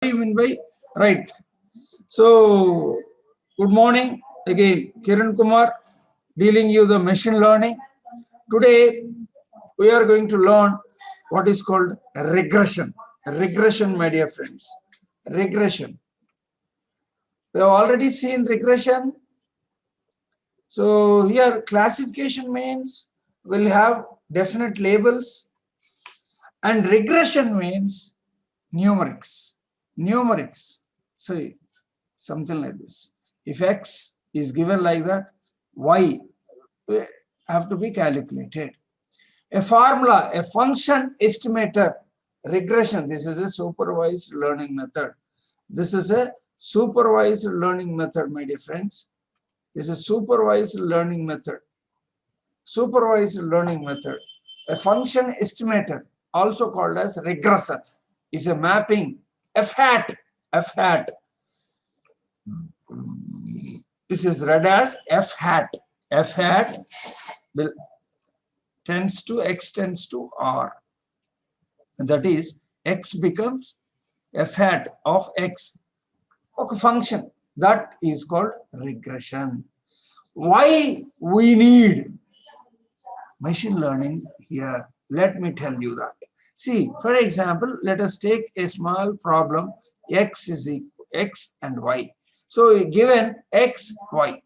you mean by right? So, good morning again, Kiran Kumar, dealing you the machine learning. Today, we are going to learn what is called regression. Regression, my dear friends. Regression. We have already seen regression. So here classification means we'll have definite labels, and regression means numerics. Numerics. So something like this. If x is given like that, y have to be calculated. A formula, a function estimator, regression. This is a supervised learning method. This is a supervised learning method, my dear friends. This is supervised learning method. Supervised learning method. A function estimator, also called as regressor, is a mapping f hat. This is read as f hat. F hat will tends to x tends to r. And that is x becomes f hat of x. Okay, function that is called regression. Why we need machine learning here? Let me tell you that. See, for example, let us take a small problem. X is equal x and y. So given x, y,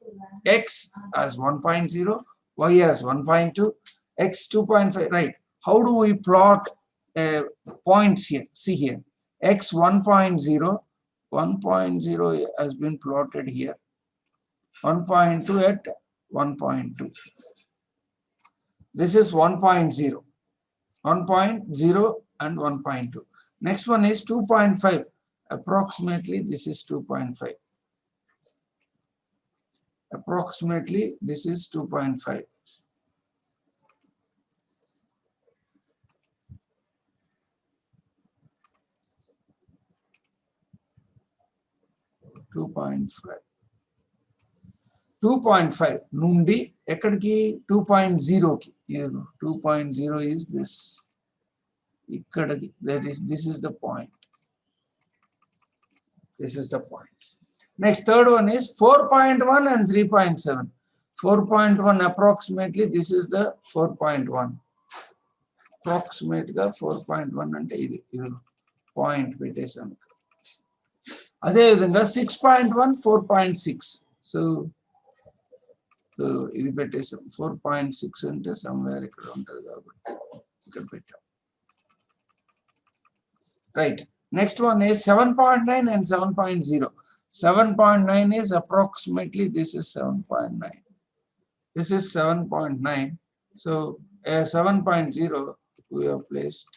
x as 1.0, y as 1.2, x 2.5, right? How do we plot points here? See here, x 1.0, 1.0 has been plotted here, 1.2 at 1.2. This is 1.0, 1.0 and 1.2. Next one is 2.5. Approximately this is 2.5. Approximately this is 2.5. $2.5 నుండి ఎక్కడికి 2.0 కి 2.0 is this ఇక్కడికి, that is this is the point. This is the point. Next, third one is 4.1 and 3.7. 4.1 approximately this is the 4.1. Approximate గా 4.1 అంటే ఇది point పెట్టేసాను. అదే విధంగా 6.1 4.6. సో ఇది పెట్టేసాం. 4.6 అంటే సమ్వేర్ ఇక్కడ ఉంటుంది కాబట్టి ఇక్కడ పెట్టాం. Right. Next one is 7.9 and 7.0. 7.9 is approximately this is 7.9. This is 7.9. So 7.0 we have placed.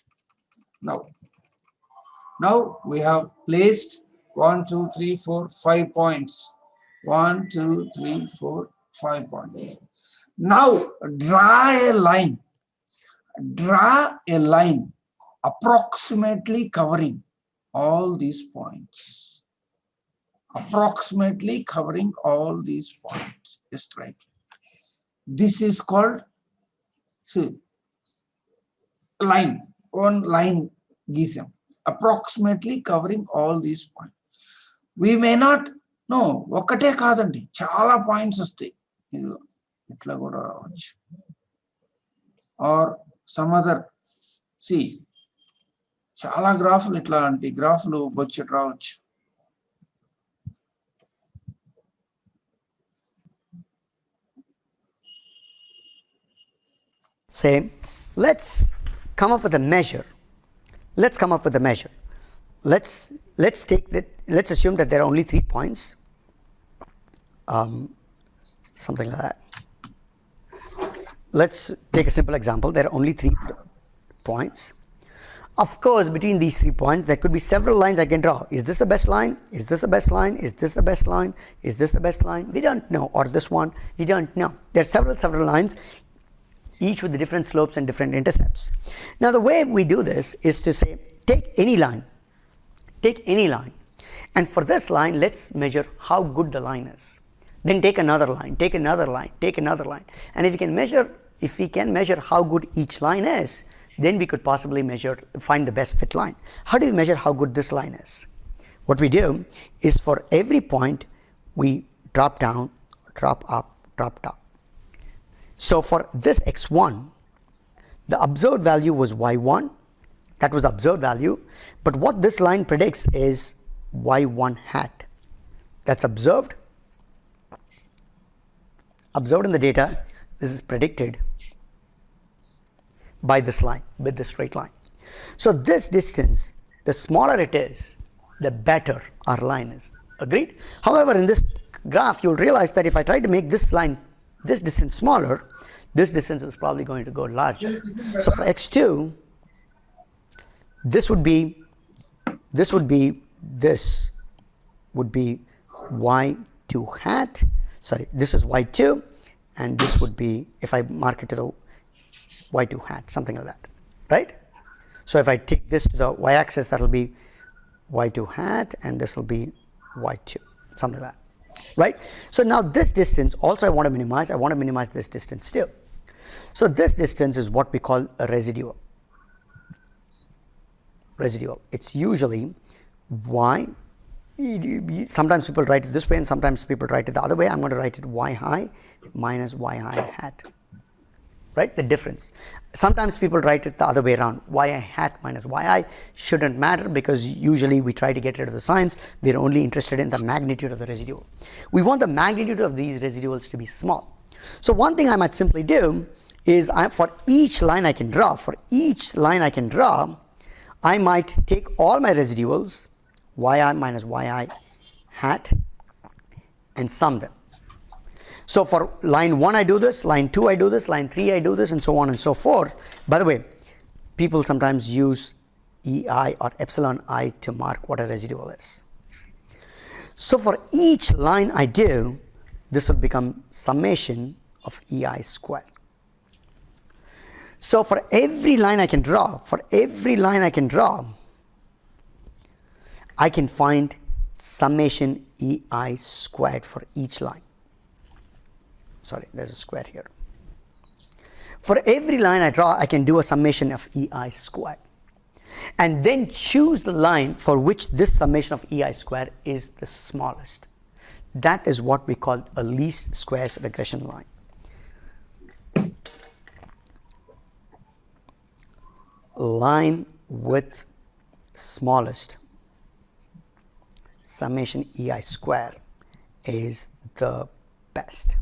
Now we have placed 1, 2, 3, 4, 5 points. 1, 2, 3, 4, 5 points. Now draw a line. Draw a line approximately covering all these points. Approximately covering all these points. Just right. This is called, see, line. One line gisam. Approximately covering all these points. We may not know. ఒకటే కాదండి, చాలా points వస్తాయి. ఇట్లా కూడా రావచ్చు. Or some other. See, చాలా గ్రాఫ్లు ఇట్లాంటి గ్రాఫ్లు బొచ్చెట్ రావచ్చు. Say, let's come up with a measure. Let's come up with a measure. Let's take that. Let's assume that there are only 3 points. Something like that. Let's take a simple example. There are only 3 points. Of course, between these 3 points, there could be several lines I can draw. Is this the best line? Is this the best line? Is this the best line? Is this the best line? We don't know. Or this one, we don't know. There are several lines, each with different slopes and different intercepts. Now, the way we do this is to say, take any line. Take any line. And for this line, let's measure how good the line is. Then take another line, take another line, take another line. And if we can measure how good each line is, then we could possibly find the best fit line. How do we measure how good this line is? what we do is for every point we drop down, drop up, drop down. So for this x1, the observed value was y1. That was the observed value. But what this line predicts is y1 hat. That's observed. Observed in the data. This is predicted by this line, with this straight line. So this distance, the smaller it is, the better our line is. Agreed? However, in this graph, you'll realize that if I try to make this line, this distance smaller, this distance is probably going to go larger. So for x2, this would be y2 hat. Sorry, this is y2, and this would be, if I mark it to the y2 hat, something like that, right? So if I take this to the y-axis, that will be y2 hat, and this will be y2, something like that, right? So now this distance also I want to minimize. I want to minimize this distance too. So this distance is what we call a residual. It's usually y. Sometimes people write it this way and sometimes people write it the other way. I'm going to write it y high minus y high hat, right? The difference. Sometimes people write it the other way around. Y hat minus yi shouldn't matter because usually we try to get rid of the signs. We're only interested in the magnitude of the residual. We want the magnitude of these residuals to be small. So one thing I might simply do is for each line I can draw, I might take all my residuals, yi minus yi hat, and sum them. So for line 1 I do this, line 2 I do this, line 3 I do this, and so on and so forth. By the way, people sometimes use ei or epsilon I to mark what a residual is. So for each line I do, this will become summation of ei squared. So for every line I can draw, I can find summation ei squared for each line. Sorry, there's a square here. For every line I draw, I can do a summation of ei squared. And then choose the line for which this summation of ei squared is the smallest. That is what we call a least squares regression line. Line with smallest summation ei square is the best.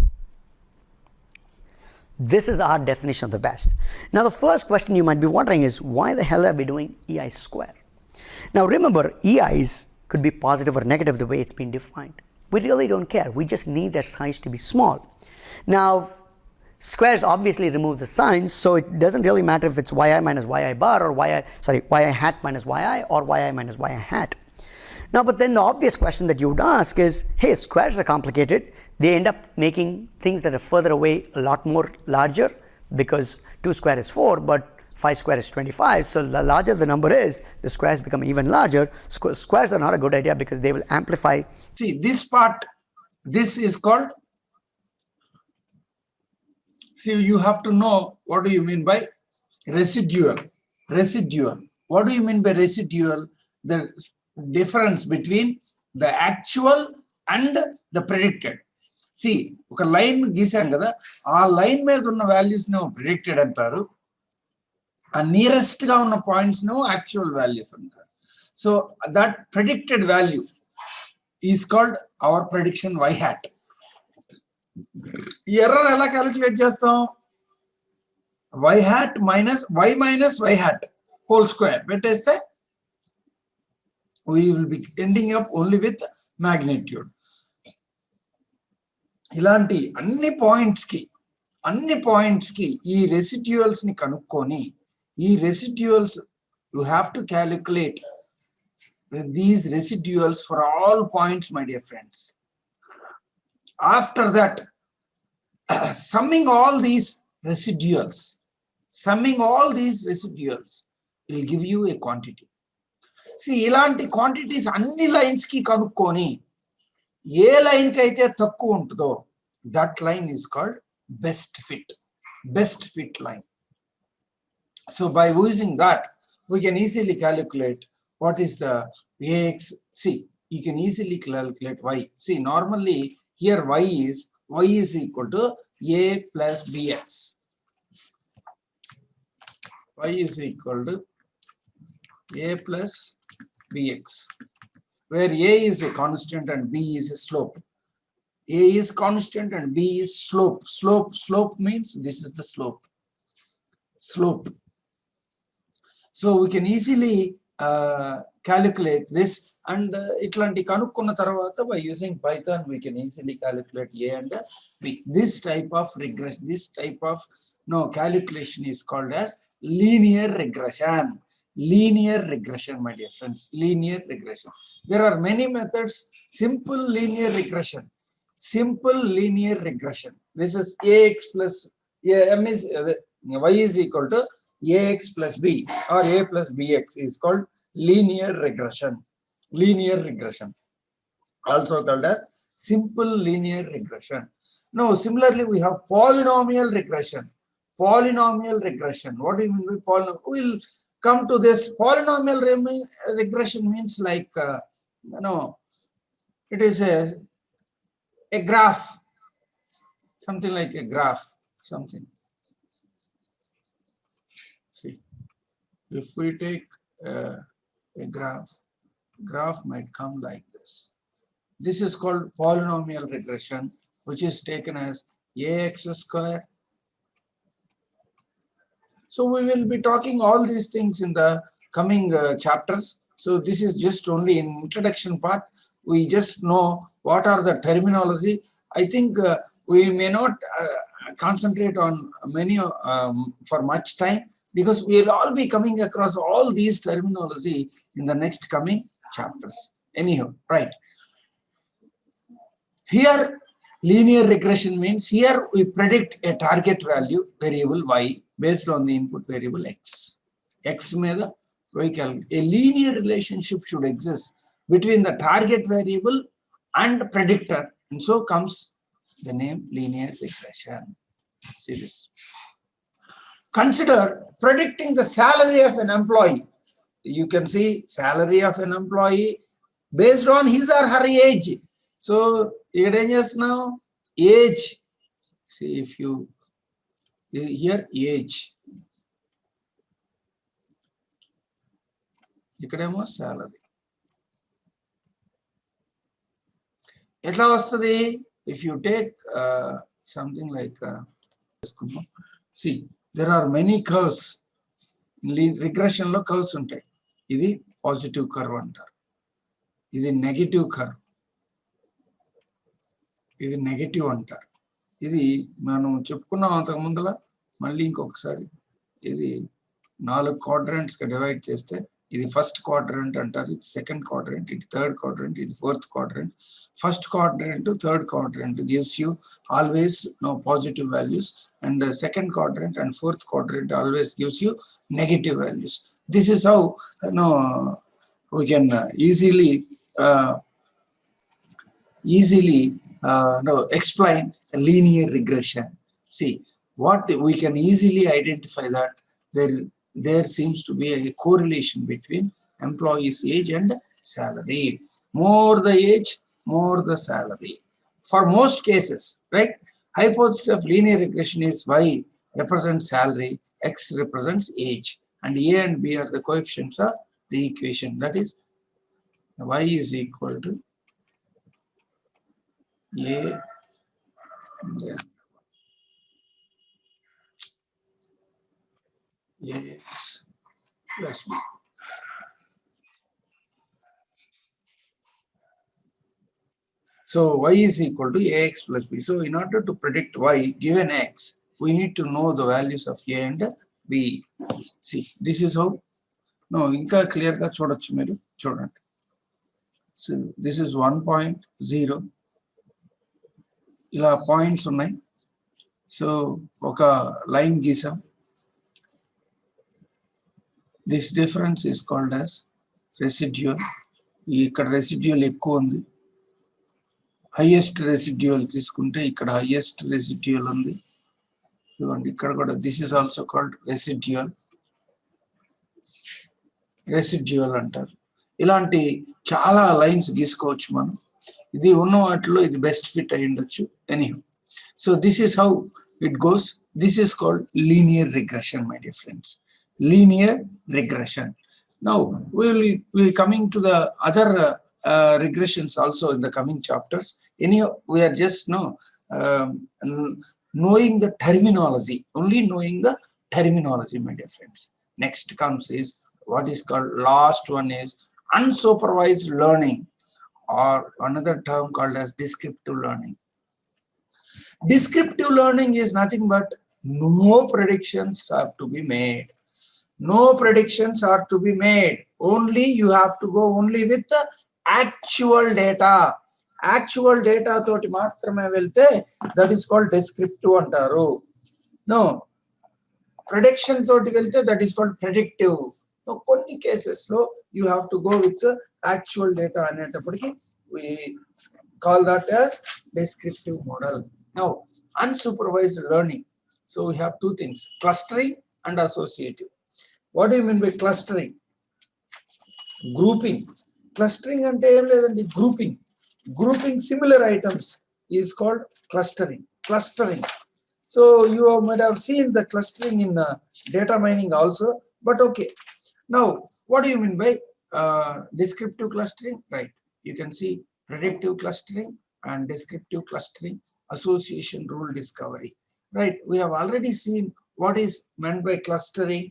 This is our definition of the best. Now the first question you might be wondering is, why the hell are we doing ei square? Now remember, ei's could be positive or negative the way it's been defined. We really don't care. We just need their size to be small. Now squares obviously remove the signs, so it doesn't really matter if it's yi minus yi bar or yi hat minus yi or yi minus yi hat. Now, but then the obvious question that you would ask is, hey, squares are complicated. They end up making things that are further away a lot more larger, because 2 square is 4, but 5 square is 25. So the larger the number is, the squares become even larger. Squares are not a good idea because they will amplify. See, this part, this is called, see, you have to know what do you mean by residual. What do you mean by residual? The difference between the actual and the predicted. See, oka line గీసాం కదా, ఆ line మీద ఉన్న values ను predicted అంటారు, ఆ nearest గా ఉన్న points ను యాక్చువల్ వాల్యూస్ అంటారు. So that predicted value is called hour prediction y hat. ఈ ఎర్రర్ ఎలా క్యాలిక్యులేట్ చేస్తాం? y hat minus y hat whole square పెట్టేస్తే we will be ending up only with magnitude. ఇలాంటి అన్ని పాయింట్స్ కి ఈ రెసిడ్యూయల్స్ ని కనుక్కొని, ఈ రెసిడ్యూయల్స్ you have to calculate these residuals for all points, my dear friends. After that, summing all these residuals will give you a quantity. See, ఇలాంటి quantities అన్ని lines కి కనుక్కొని ఏ లైన్ కి అయితే తక్కువ ఉంటుందో that line is called best fit line. So by using that we can easily calculate what is the ax. See, you can easily calculate y. See, normally here y is equal to a plus bx. Y is equal to a plus bx, where a is a constant and b is a slope. A is constant and b is slope. Slope means this is the slope. So we can easily calculate this, and itlanti kanukkuna tarvata by using Python we can easily calculate a and b. This type of regression, calculation is called as linear regression. Linear regression, my dear friends. Linear regression. There are many methods. Simple linear regression. This is ax plus m is y is equal to ax plus b or a plus bx is called linear regression. Also called as simple linear regression. Now, similarly, we have polynomial regression. What do you mean by polynomial? We'll come to this. Polynomial regression means like, it is a graph, something like a graph, something. See, if we take a graph might come like this. This is called polynomial regression, which is taken as ax square. So we will be talking all these things in the coming chapters. So this is just only in introduction part. We just know what are the terminology. I think we may not concentrate on many for much time, because we will all be coming across all these terminology in the next coming chapters. Anyhow, right. Here, linear regression means here we predict a target value variable y based on the input variable x. X made vehicle. A linear relationship should exist between the target variable and predictor, and so comes the name linear regression. See this. Consider predicting the salary of an employee. You can see salary of an employee based on his or her age. So it is now age. See, if you here age, ikkademo salary. Etla vastadi if you take something like see, there are many curves. Regression lo curves untai. Idi positive curve antaru. Idi negative curve. ఇది negative అంటారు. ఇది మనం చెప్పుకున్నాం అంతకు ముందుగా. మళ్ళీ ఇంకొకసారి ఇది 4 quadrants గా డివైడ్ చేస్తే ఇది ఫస్ట్ క్వాడ్రంట్ అంటారు, ఇది సెకండ్ క్వాడ్రంట్, ఇది థర్డ్ క్వాడ్రంట్, ఇది fourth quadrant. First quadrant third quadrant gives you always positive values, and the second quadrant and fourth quadrant always gives you negative values. This is how we can easily explain linear regression. See, what we can easily identify that there seems to be a correlation between employee's age and salary. More the age, more the salary. For most cases, right? Hypothesis of linear regression is y represents salary, x represents age, and a and b are the coefficients of the equation. That is, y is equal to a ax plus b. So y is equal to ax plus b. So in order to predict y given x, we need to know the values of a and b. See, this is how. No, inka clear ga chodochu meeru chodandi. So this is 1.0. ఇలా points ఉన్నాయి. So ఒక line గీసాం. This difference is called as residual. ఇక్కడ residual ఎక్కువ ఉంది. Highest residual తీసుకుంటే ఇక్కడ highest residual ఉంది. ఇవ్వండి ఇక్కడ కూడా this is also called residual అంటారు. ఇలాంటి చాలా లైన్స్ గీసుకోవచ్చు మనం. ఇది ఉన్న వాటిలో ఇది బెస్ట్ ఫిట్ అయి ఉండొచ్చు. Anyhow, so this is how it goes. This is called linear regression, my dear friends. Linear regression. Now we will be coming to the other regressions also in the coming chapters. Anyhow, we are just knowing the terminology, only knowing the terminology, my dear friends. Next comes is what is called, last one is unsupervised learning, or another term called as descriptive learning. Descriptive learning is nothing but no predictions have to be made. No predictions are to be made. Only you have to go only with the actual data. Actual data toti maatrame velte, that is called descriptive antaru. No, prediction toti velte, that is called predictive. No, కొన్ని cases lo you have to go with the actual data అనేటప్పటికి we call that as descriptive model. Now, unsupervised learning. So we have two things, clustering and associative. What do you mean by clustering? Grouping. Clustering ante em ledandi, grouping. Grouping similar items is called clustering. Clustering. So you might have seen the clustering in data mining also, but okay. Now, what do you mean by descriptive clustering? Right. You can see predictive clustering and descriptive clustering, association rule discovery. Right. We have already seen what is meant by clustering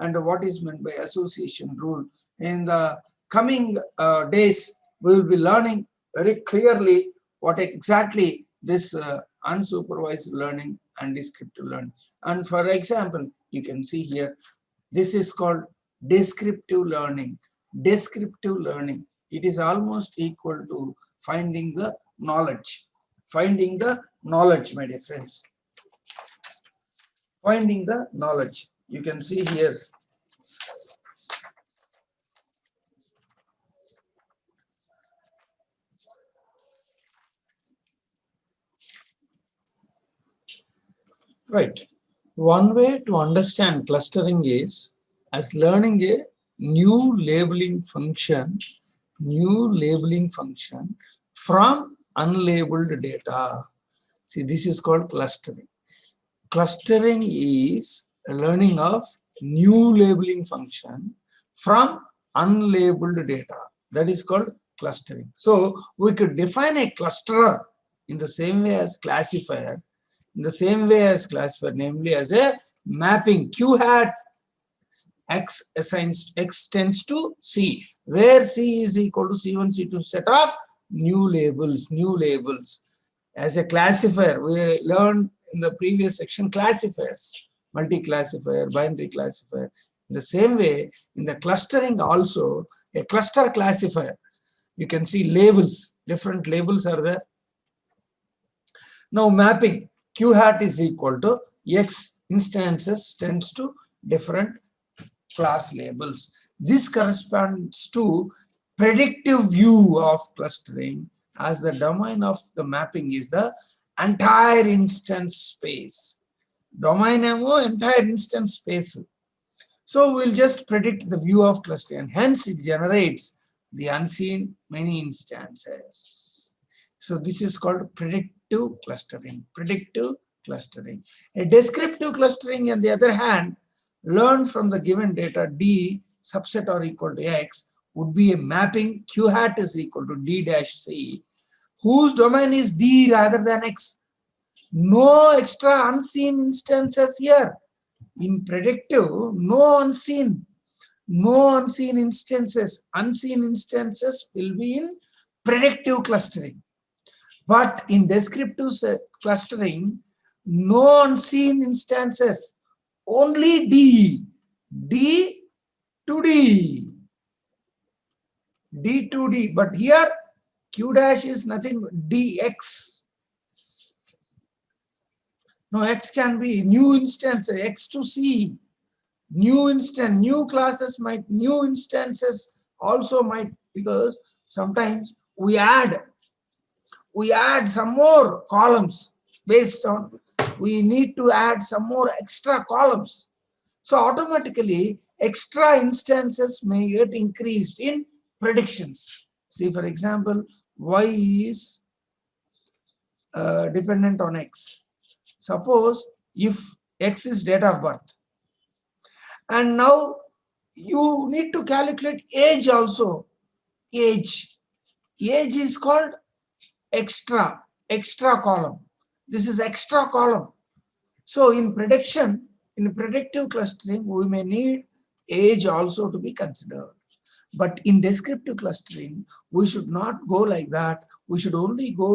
and what is meant by association rule. In the coming days, we will be learning very clearly what exactly this unsupervised learning and descriptive learning. And for example, you can see here, this is called descriptive learning. Descriptive learning, it is almost equal to finding the knowledge. Finding the knowledge, my dear friends. Finding the knowledge. You can see here. Right. One way to understand clustering is as learning a new labeling function from unlabeled data. See, this is called clustering. Clustering is learning of new labeling function from unlabeled data. That is called clustering. So we could define a clusterer in the same way as classifier, namely as a mapping. Q hat x assigns x tends to c, where c is equal to c1 c2 set of new labels. As a classifier, we learned in the previous section classifiers, multi-classifier, binary classifier. In the same way, in the clustering also, a cluster classifier, you can see labels, different labels are there. Now mapping, q hat is equal to x instances tends to different class labels. This corresponds to predictive view of clustering, as the domain of the mapping is the entire instance space. Domain emo entire instance space. So we'll just predict the view of clustering, and hence it generates the unseen many instances. So this is called predictive clustering. Predictive clustering. A descriptive clustering, on the other hand, learn from the given data d subset or equal to x, would be a mapping q hat is equal to d dash c, whose domain is d rather than x. No extra unseen instances here. In predictive, no unseen instances. Unseen instances will be in predictive clustering. But in descriptive clustering, no unseen instances, only d to d. D to d, but here q dash is nothing but dx. No, x can be new instance, x to c. New instance, new classes might, new instances also might, because sometimes we add some more columns based on, we need to add some more extra columns. So automatically extra instances may get increased in predictions. See, for example, Y is dependent on X. Suppose if X is date of birth, and now you need to calculate age also. Age is called extra column. This is extra column. So in prediction, in predictive clustering, we may need age also to be considered. But in descriptive clustering, we should not go like that. We should only go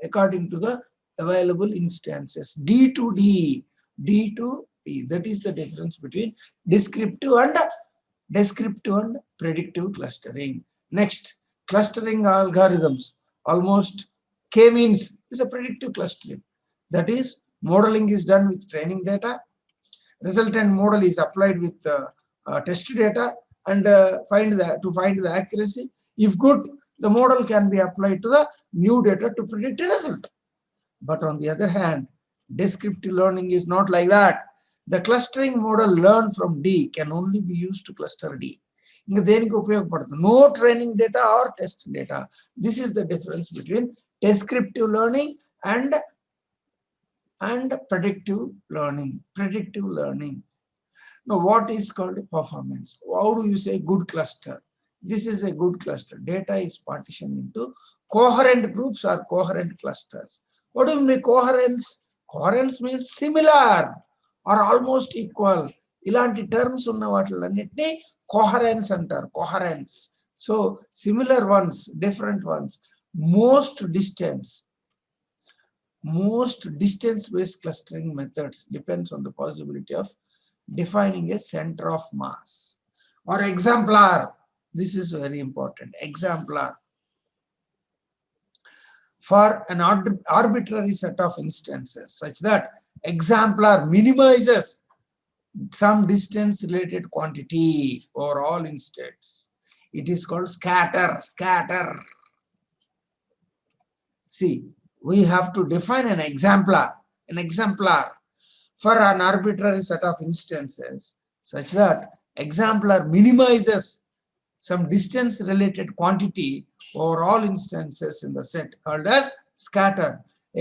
according to the available instances. D to D, D to D. That is the difference between descriptive and predictive clustering. Next, clustering algorithms. Almost K-means is a predictive clustering. That is, modeling is done with training data. Resultant model is applied with test data, and to find the accuracy. If good, the model can be applied to the new data to predict a result. But on the other hand, descriptive learning is not like that. The clustering model learned from D can only be used to cluster D. No training data or test data. This is the difference between descriptive learning and predictive learning. Now, what is called performance? How do you say good cluster? This is a good cluster. Data is partitioned into coherent groups or coherent clusters. What do you mean coherence? Coherence means similar or almost equal. ఇలాంటి terms ఉన్న వాటిలన్నిటినీ coherence అంటారు. coherence. So similar ones, different ones. Most distance-based clustering methods depends on the possibility of defining a center of mass or exemplar. This is very important. Exemplar. For an arbitrary set of instances such that exemplar minimizes some distance related quantity over all instances. It is called scatter. See, we have to define an exemplar for an arbitrary set of instances such that exemplar minimizes some distance related quantity over all instances in the set, called as scatter.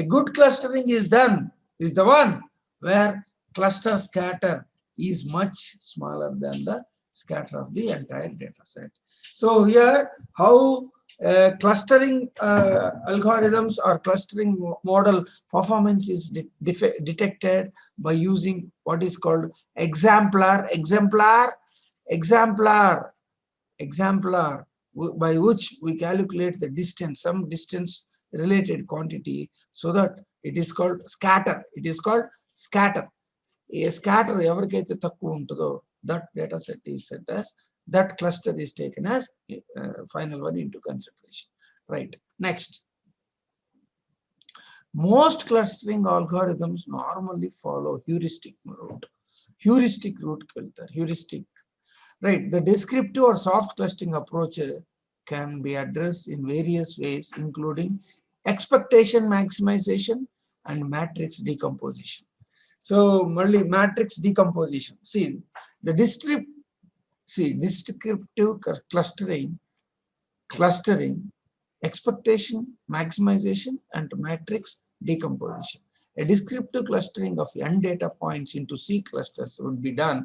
A good clustering is the one where cluster scatter is much smaller than the scatter of the entire data set. So here, how clustering algorithms or clustering model performance is detected by using what is called exemplar, by which we calculate the distance, some distance related quantity, so that it is called scatter. A scatter ఎవరికైతే తక్కువ ఉంటుందో, that data set is set as, that cluster is taken as final one into consideration. Right. Next, most clustering algorithms normally follow heuristic route. Right. The descriptive or soft clustering approach can be addressed in various ways, including expectation maximization and matrix decomposition. So, matrix decomposition. See, the descriptive clustering, expectation maximization, and matrix decomposition. A descriptive clustering of n data points into C clusters would be done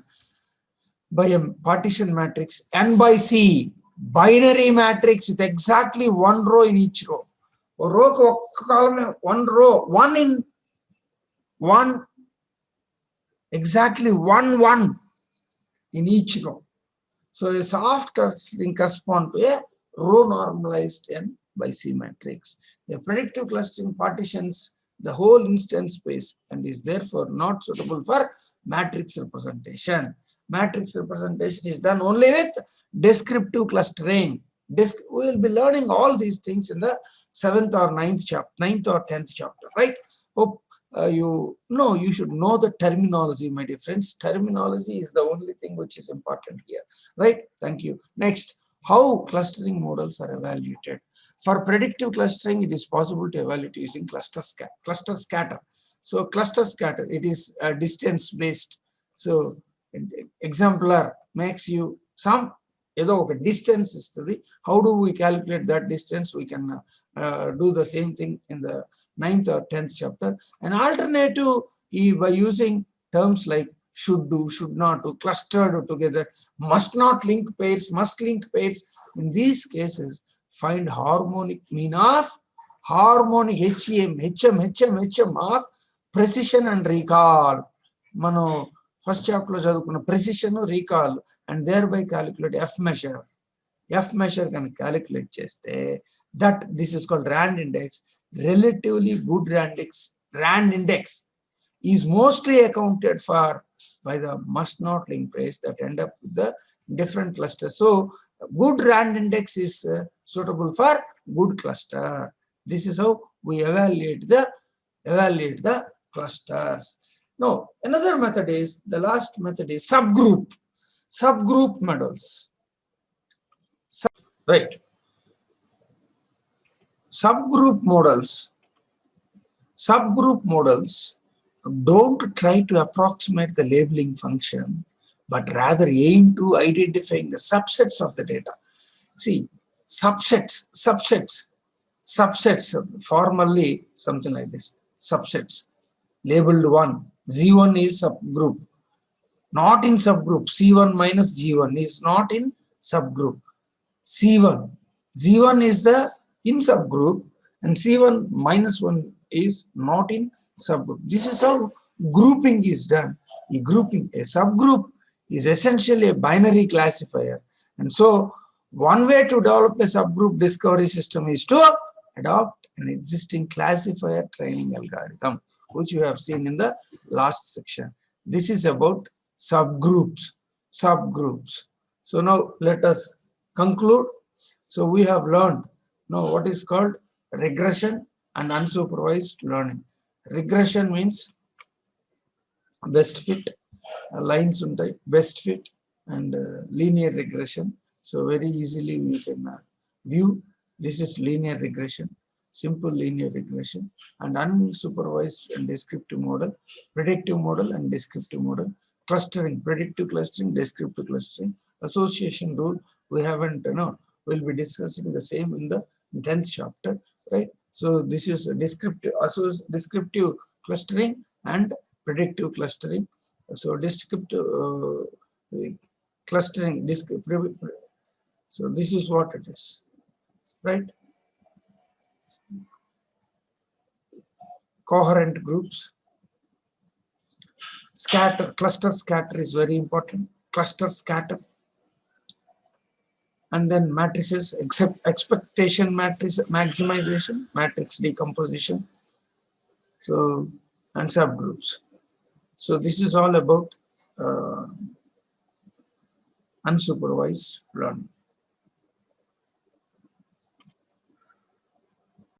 by a partition matrix n by C, binary matrix with exactly one row in each row. One row, exactly one in each row. So a soft clustering corresponds to a row normalized n by C matrix. A predictive clustering partitions the whole instance space and is therefore not suitable for matrix representation. Matrix representation is done only with descriptive clustering. We will be learning all these things in the 7th or 9th or 10th chapter, right? Hope you should know the terminology, my dear friends. Terminology is the only thing which is important here, right? Thank you. Next, how clustering models are evaluated. For predictive clustering, it is possible to evaluate using cluster scatter. So cluster scatter, it is distance based. So exemplar makes you some ఏదో ఒక distance ఇస్తుంది. How do we calculate that distance? We can do the same thing in the 9th or 10th chapter. An alternative by using terms like should do, should not do, clustered together, must not link pairs, must link pairs. In these cases, find harmonic mean of harmonic HM of precision and recall. Mano first chapter lo chadukunna precision, recall, and thereby calculate F measure. F measure can calculate cheste, that this is called RAND index. Relatively good RAND index is mostly accounted for by the must not link pairs that end up with the different clusters. So good RAND index is suitable for good cluster. This is how we evaluate the clusters. Now another method is, the last method is subgroup models. Right. Subgroup models don't try to approximate the labeling function, but rather aim to identifying the subsets of the data. See, subsets, formally something like this. Subsets labeled 1. Z1 is subgroup, not in subgroup. C1 minus G1 is not in subgroup. Z1 is the in subgroup, and C1 minus 1 is not in subgroup. This is how grouping is done. A subgroup is essentially a binary classifier, and so one way to develop a subgroup discovery system is to adopt an existing classifier training algorithm, which you have seen in the last section. This is about subgroups. So now let us conclude. So we have learned now what is called regression and unsupervised learning. Regression means best fit, lines untai, best fit, and linear regression. So very easily we can view this is linear regression, simple linear regression, and unsupervised and descriptive model, predictive model and descriptive model, clustering, predictive clustering, descriptive clustering, association rule. We haven't, we'll be discussing the same in the 10th chapter, right? So this is a descriptive clustering and predictive clustering. So descriptive clustering, so this is what it is, right? Coherent groups. Cluster scatter is very important. Cluster scatter. And then matrices, expectation matrix maximization, matrix decomposition, so, and subgroups. So this is all about unsupervised learning.